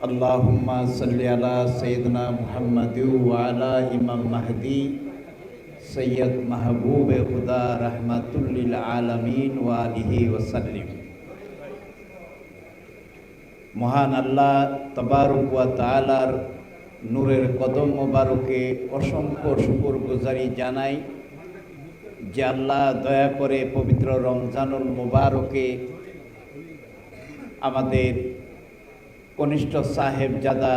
अल्लाहुम्मा सल्ली अला सय्यदना मुहम्मद व अला इमाम महदी सैयद महबूब खुदा रहमतुल लिल आलमीन व आलिहि वसल्लम। মহান আল্লাহ তাবারক ওয়া তাআলার নূরের কদম মোবারকে অসংখ্য শুকরগুজারি জানাই যে আল্লাহ দয়া করে পবিত্র রমজানুল মুবারকে আমাদের কনিষ্ঠ সাহেবজাদা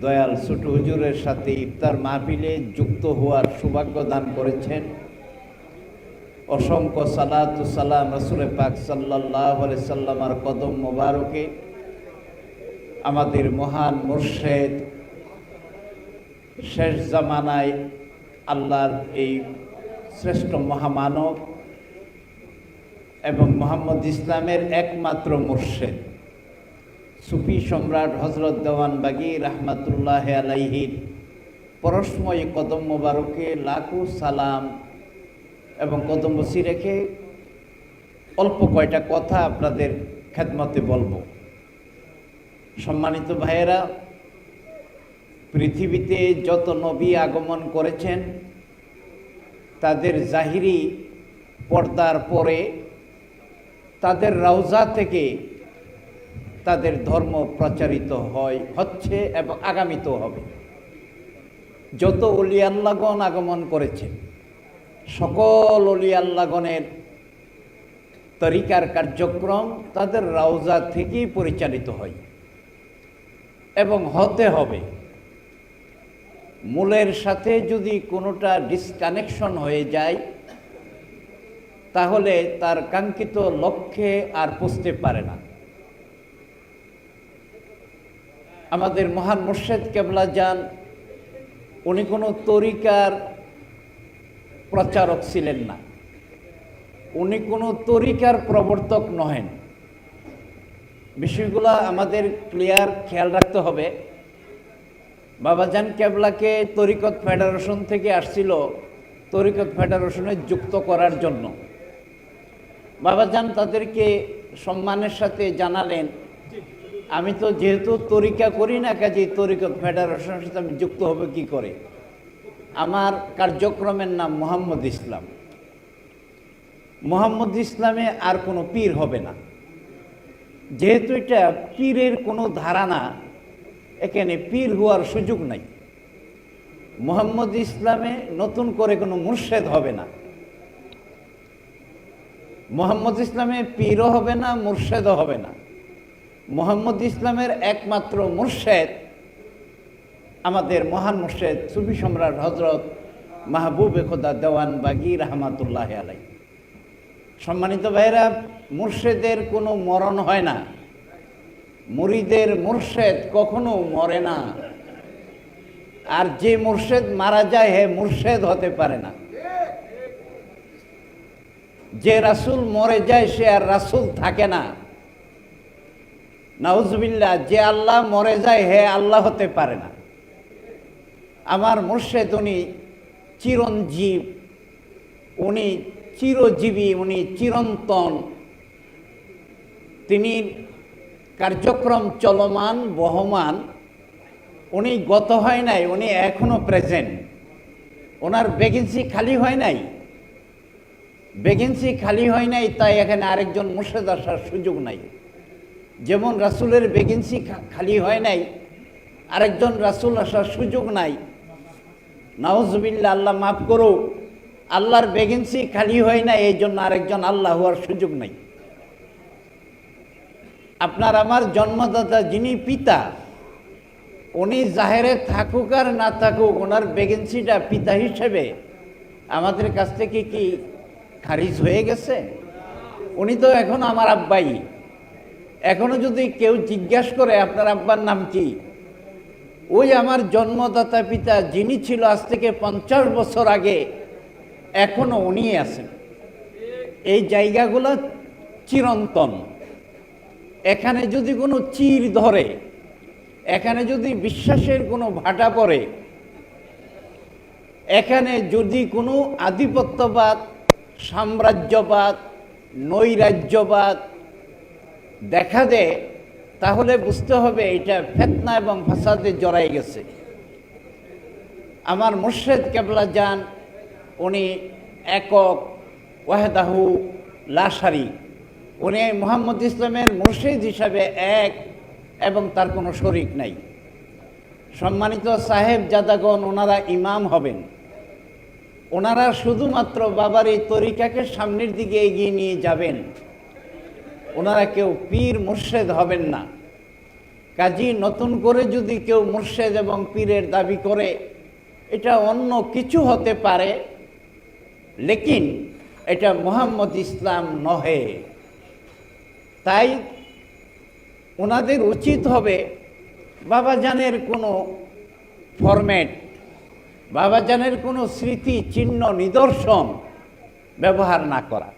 দয়াল ছোট হুজুরের সাথে ইফতার মাহফিলে যুক্ত হওয়ার সৌভাগ্য দান করেছেন। অসংখ্য সালাতু সালাম রাসূল পাক সাল্লাল্লাহু আলাইহি সাল্লামের কদম মোবারকে আমাদের মহান মুর্শিদ শেষ জামানায় আল্লাহর এই শ্রেষ্ঠ মহামানব এবং মোহাম্মদ ইসলামের একমাত্র মুর্শিদ সুফি সম্রাট হযরত দেওয়ানবাগী রাহমাতুল্লাহ আলাইহির পরশময় কদম মোবারকে লাখো সালাম এবং কদম বসি রেখে অল্প কয়টা কথা আপনাদের খেদমতে বলবো। সম্মানিত ভাইয়েরা, পৃথিবীতে যত নবী আগমন করেছেন তাদের জাহিরি পর্দার পরে তাদের রওজা থেকে তাদের ধর্ম প্রচারিত হচ্ছে এবং আগামীতেও হবে। যত ওলি আল্লাহগণ আগমন করেছে সকল ওলি আল্লাহগণের তরিকার কার্যক্রম তাদের রওজা থেকেই পরিচালিত হয় এবং হতে হবে। মূলের সাথে যদি কোনোটা ডিসকানেকশন হয়ে যায় তাহলে তার কাঙ্ক্ষিত লক্ষ্যে আর পৌঁছতে পারে না। আমাদের মহান মুর্শিদ কেবলা যান উনি কোনো তরিকার প্রচারক ছিলেন না, উনি কোনো তরিকার প্রবর্তক নহেন। বিষয়গুলো আমাদের ক্লিয়ার খেয়াল রাখতে হবে। বাবাজান কেবলাকে তরিকত ফেডারেশন থেকে আসছিল তরিকত ফেডারেশনে যুক্ত করার জন্য। বাবাজান তাদেরকে সম্মানের সাথে জানালেন, আমি তো যেহেতু তরিকা করি না, কাজেই তরিকত ফেডারেশনের সাথে আমি যুক্ত হবে কি করে? আমার কার্যক্রমের নাম মোহাম্মদ ইসলাম। মোহাম্মদ ইসলামে আর কোনো পীর হবে না। যেহেতু এটা পীরের কোনো ধারণা, এখানে পীর হওয়ার সুযোগ নাই। মোহাম্মদ ইসলামে নতুন করে কোনো মুর্শেদ হবে না। মোহাম্মদ ইসলামে পীরও হবে না, মুর্শেদও হবে না। মোহাম্মদ ইসলামের একমাত্র মুর্শেদ আমাদের মহান মুর্শেদ সুফি সম্রাট হযরত মাহবুবে খোদা দেওয়ানবাগী রাহমাতুল্লাহ আলাইহি। সম্মানিত ভাইরা, মুর্শেদের কোনো মরণ হয় না, মুরিদের মুর্শেদ কখনো মরে না। আর যে মুর্শেদ মারা যায় হে মুর্শেদ হতে পারে না। যে রাসূল মরে যায় সে আর রাসূল থাকে না। নাউজুবিল্লাহ, যে আল্লাহ মরে যায় হে আল্লাহ হতে পারে না। আমার মুর্শেদ উনি চিরঞ্জীব, উনি চিরজীবী, উনি চিরন্তন। তিনি কার্যক্রম চলমান বহমান। উনি গত হয় নাই, উনি এখনো প্রেজেন্ট। ওনার ভ্যাকেন্সি খালি হয় নাই। ভ্যাকেন্সি খালি হয় নাই তাই এখানে আরেকজন মুর্শেদ আসার সুযোগ নাই। যেমন রাসূলের ভ্যাকেন্সি খালি হয় নাই, আরেকজন রাসূল আসার সুযোগ নাই। নাউজুবিল্লাহ, আল্লাহ মাফ করুক, আল্লাহর ভ্যাকেন্সি খালি হয় না, এই জন্য আরেকজন আল্লাহ হওয়ার সুযোগ নাই। আপনার আমার জন্মদাতা যিনি পিতা, উনি জাহেরে থাকুক আর না থাকুক, ওনার ভ্যাকেন্সিটা পিতা হিসেবে আমাদের কাছ থেকে কি খারিজ হয়ে গেছে? উনি তো এখন আমার আব্বাই। এখনো যদি কেউ জিজ্ঞাসা করে আপনার আব্বার নাম কি, ওই আমার জন্মদাতা পিতা যিনি ছিল আজ থেকে 50 বছর আগে, এখনো উনি আছেন। এই জায়গাগুলো চিরন্তন। এখানে যদি কোনো চির ধরে, এখানে যদি বিশ্বাসের কোনো ভাটা পড়ে, এখানে যদি কোনো আধিপত্যবাদ, সাম্রাজ্যবাদ, নৈরাজ্যবাদ দেখা দেয়, তাহলে বুঝতে হবে এটা ফিতনা এবং ফাসাদে জড়াই গেছে। আমার মুর্শিদ কেবলা যান উনি একক, ওয়াহদাহু লা শারীক, উনি মুহাম্মদ ইসলামের মুর্শিদ হিসাবে এক এবং তার কোনো শরিক নাই। সম্মানিত সাহেব জাদাগণ ওনারা ইমাম হবেন, ওনারা শুধুমাত্র বাবার এই তরিকাকে সামনের দিকে এগিয়ে নিয়ে যাবেন, ওনারা কেউ পীর মুর্শেদ হবেন না। কাজী নতুন করে যদি কেউ মুর্শেদ এবং পীরের দাবি করে, এটা অন্য কিছু হতে পারে, লেকিন এটা মুহাম্মদ ইসলাম নহে। তাই ওনাদের উচিত হবে বাবাজানের কোনো ফরম্যাট, বাবাজানের কোনো স্মৃতি চিহ্ন নিদর্শন ব্যবহার না করা।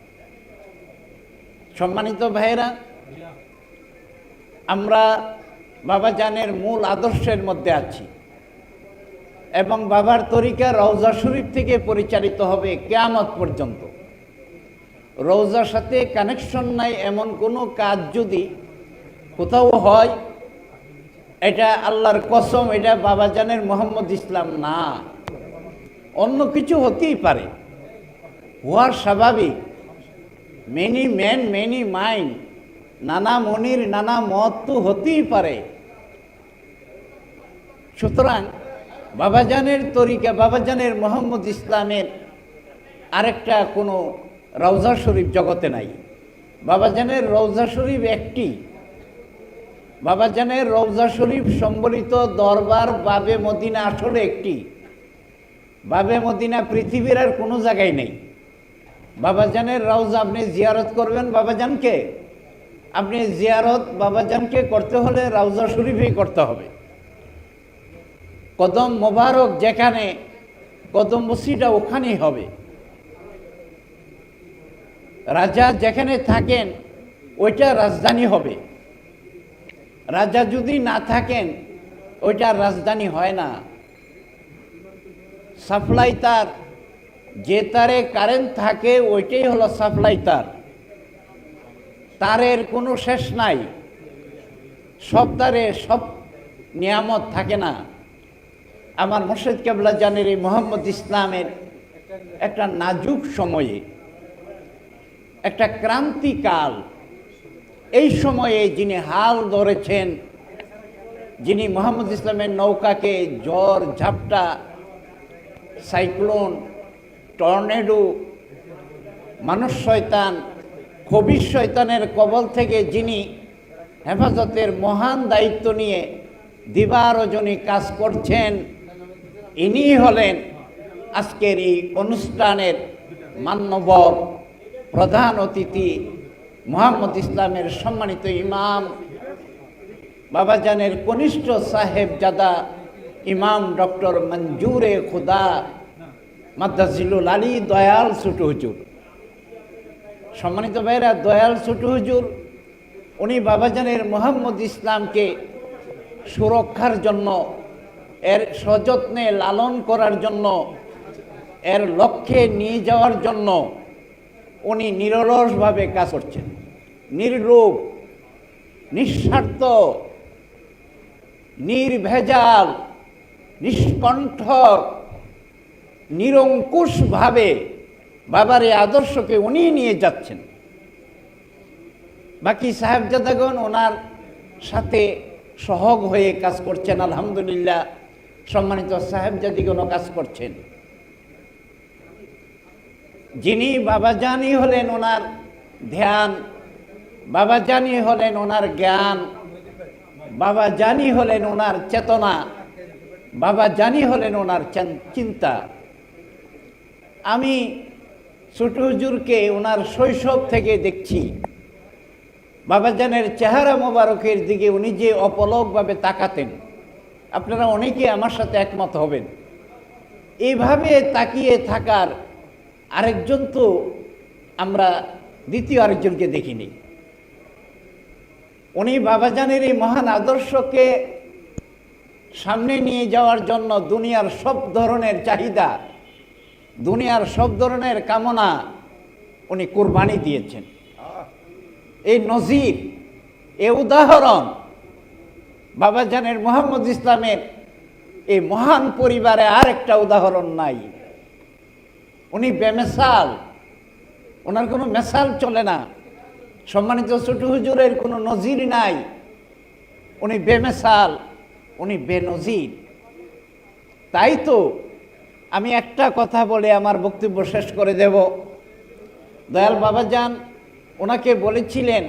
সম্মানিত ভাইয়েরা, আমরা বাবাজানের মূল আদর্শের মধ্যে আছি এবং বাবার তরিকা রওজা শরীফ থেকে পরিচালিত হবে কিয়ামত পর্যন্ত। রওজার সাথে কানেকশন নাই এমন কোনো কাজ যদি কোথাও হয়, এটা আল্লাহর কসম, এটা বাবাজানের মুহাম্মদ ইসলাম না, অন্য কিছু হতেই পারে, হওয়ার স্বাভাবিক। মেনি ম্যান মেনি মাইন্ড, নানা মনির নানা মত তো হতেই পারে। সুতরাং বাবাজানের তরিকা, বাবাজানের মুহাম্মদ ইসলামের আরেকটা কোনো রওজা শরীফ জগতে নাই। বাবাজানের রওজা শরীফ একটি, বাবাজানের রওজা শরীফ সম্বলিত দরবার বাবে মদিনা আসলে একটি। বাবে মদিনা পৃথিবীর আর কোনো জায়গায় নেই। বাবাজানের রওজা আপনি জিয়ারত করবেন বাবাজানকে, আপনি জিয়ারত বাবাজানকে করতে হলে রওজা শরীফেই করতে হবে। কদম মোবারক যেখানে, কদম বসিটা ওখানেই হবে। রাজা যেখানে থাকেন ওইটা রাজধানী হবে। রাজা যদি না থাকেন ওইটা রাজধানী হয় না। সাপ্লাই তার, যে তারে কারেন্ট থাকে ওইটাই হলো সাপ্লাই তার। তারের কোনো শেষ নাই, সব তারে সব নিয়ামত থাকে না। আমার মুর্শিদ কেবলা জানের এই মুহাম্মদ ইসলামের একটা নাজুক সময়ে, একটা ক্রান্তিকাল, এই সময়ে যিনি হাল ধরেছেন, যিনি মুহাম্মদ ইসলামের নৌকাকে ঝড় ঝাপটা, সাইক্লোন, টর্নেডো, মানুষ শয়তান, খবিশ শয়তানের কবল থেকে যিনি হেফাজতের মহান দায়িত্ব নিয়ে দিবা-রজনী কাজ করছেন, ইনি হলেন আজকের এই অনুষ্ঠানের মান্যবর প্রধান অতিথি, মুহাম্মদ ইসলামের সম্মানিত ইমাম, বাবাজানের কনিষ্ঠ সাহেবজাদা ইমাম ডক্টর মঞ্জুরে খুদা মাদ্দাজিলুল আলী দয়াল ছোট হুজুর। সম্মানিত ভাইরা, দয়াল ছোট হুজুর উনি বাবাজানের মুহাম্মদ ইসলামকে সুরক্ষার জন্য, এর সযত্নে লালন করার জন্য, এর লক্ষ্যে নিয়ে যাওয়ার জন্য উনি নিরলসভাবে কাজ করছেন। নির্লোভ, নিঃস্বার্থ, নির্ভেজাল, নিষ্কণ্ঠক, নিরঙ্কুশভাবে বাবার এই আদর্শকে উনি নিয়ে যাচ্ছেন। বাকি সাহেবজাদাগণ ওনার সাথে সহগ হয়ে কাজ করছেন। আলহামদুলিল্লাহ, সম্মানিত সাহেবজাদিগণও কাজ করছেন। যিনি বাবাজানই হলেন ওনার ধ্যান, বাবাজানই হলেন ওনার জ্ঞান, বাবাজানই হলেন ওনার চেতনা, বাবাজানই হলেন ওনার চিন্তা। আমি ছোট হুজুরকে ওনার শৈশব থেকে দেখছি। বাবাজানের চেহারা মোবারকের দিকে উনি যে অপলকভাবে তাকাতেন, আপনারা অনেকে আমার সাথে একমত হবেন। এইভাবে তাকিয়ে থাকার আরেকজন তো আমরা দ্বিতীয় আরেকজনকে দেখিনি। উনি বাবাজানের এই মহান আদর্শকে সামনে নিয়ে যাওয়ার জন্য দুনিয়ার সব ধরনের চাহিদা, দুনিয়ার সব ধরনের কামনা উনি কুরবানি দিয়েছেন। এই নজির, এই উদাহরণ বাবাজানের মোহাম্মদ ইসলামের এই মহান পরিবারে আর একটা উদাহরণ নাই। উনি বেমেসাল, ওনার কোনো মেসাল চলে না। সম্মানিত ছোট হুজুরের কোনো নজির নাই। উনি বেমেসাল, উনি বেনজির। তাই তো আমি একটা কথা বলে আমার বক্তব্য শেষ করে দেব। দয়াল বাবাজান ওনাকে বলেছিলেন,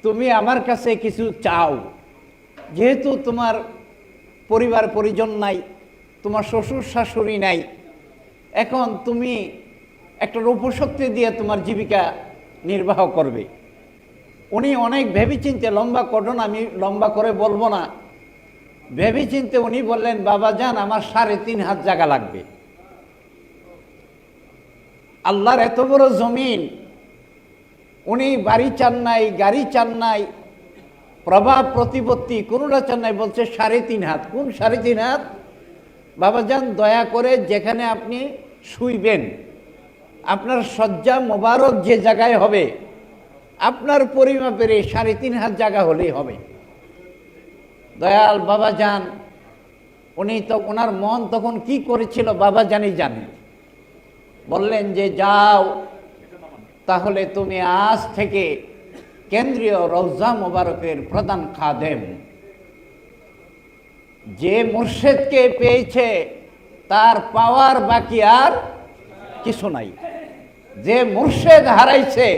তুমি আমার কাছে কিছু চাও, যেহেতু তোমার পরিবার পরিজন নাই, তোমার শ্বশুর শাশুড়ি নাই, এখন তুমি একটা রূপশক্তি দিয়ে তোমার জীবিকা নির্বাহ করবে। উনি অনেক ভেবেচিন্তে, লম্বা ঘটনা আমি লম্বা করে বলবো না, ভেবেচিন্তে উনি বললেন, বাবাজান আমার 3.5 হাত জায়গা লাগবে। আল্লাহর এত বড় জমিন, উনি বাড়ি চান নাই, গাড়ি চান নাই, প্রভাব প্রতিপত্তি কোনোটা চান নাই, বলছে 3.5 হাত। কোন 3.5 হাত? বাবাজান দয়া করে যেখানে আপনি শুইবেন, আপনার শয্যা মোবারক যে জায়গায় হবে, আপনার পরিমাপের 3.5 হাত জায়গা হলেই হবে। দয়াল বাবাজান উনি তো, ওনার মন তখন কি করেছিল বাবাজানই জানেন। বললেন যে যাও, তাহলে তুমি আজ থেকে কেন্দ্রীয় রওজা মোবারকের প্রধান খাদেম। যে মুর্শিদকে পেয়েছে তার পাওয়ার বাকি আর কিছু নাই। যে মুর্শিদ হারাইছে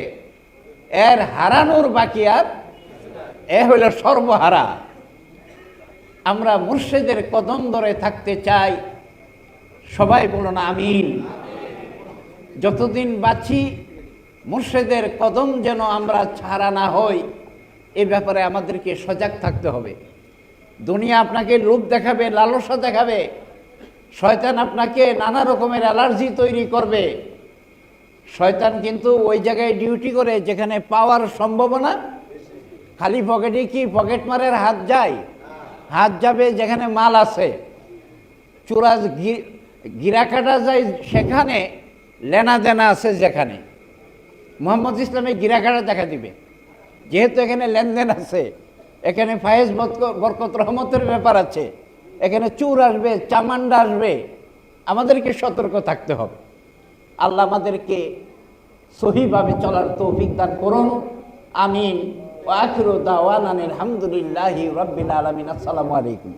এর হারানোর বাকি আর, এ হইল সর্বহারা। আমরা মুর্শিদের কদম ধরে থাকতে চাই। সবাই বলুন আমিন। যতদিন বাঁচি মুর্শিদের কদম যেন আমরা ছাড়া না হই, এ ব্যাপারে আমাদেরকে সজাগ থাকতে হবে। দুনিয়া আপনাকে লোভ দেখাবে, লালসা দেখাবে, শয়তান আপনাকে নানা রকমের অ্যালার্জি তৈরি করবে। শয়তান কিন্তু ওই জায়গায় ডিউটি করে যেখানে পাওয়ার সম্ভাবনা। খালি পকেটে কি পকেট মারের হাত যায়? হাত যাবে যেখানে মাল আছে। চোরা গিরা কাটা যায় সেখানে, লেনা দেনা আছে যেখানে। মোহাম্মদ ইসলামে গিরা কাটা দেখা দিবে, যেহেতু এখানে লেনদেন আছে, এখানে ফায়েজ বরকত রহমতের ব্যাপার আছে, এখানে চোর আসবে, চামান্ডা আসবে। আমাদেরকে সতর্ক থাকতে হবে। আল্লাহ আমাদেরকে সহিভাবে চলার তৌফিক দান করুন। আমিন। ওয়া আখিরু দাওয়ানা আলহামদুলিল্লাহি রাব্বিল আলামিন। আসসালামু আলাইকুম।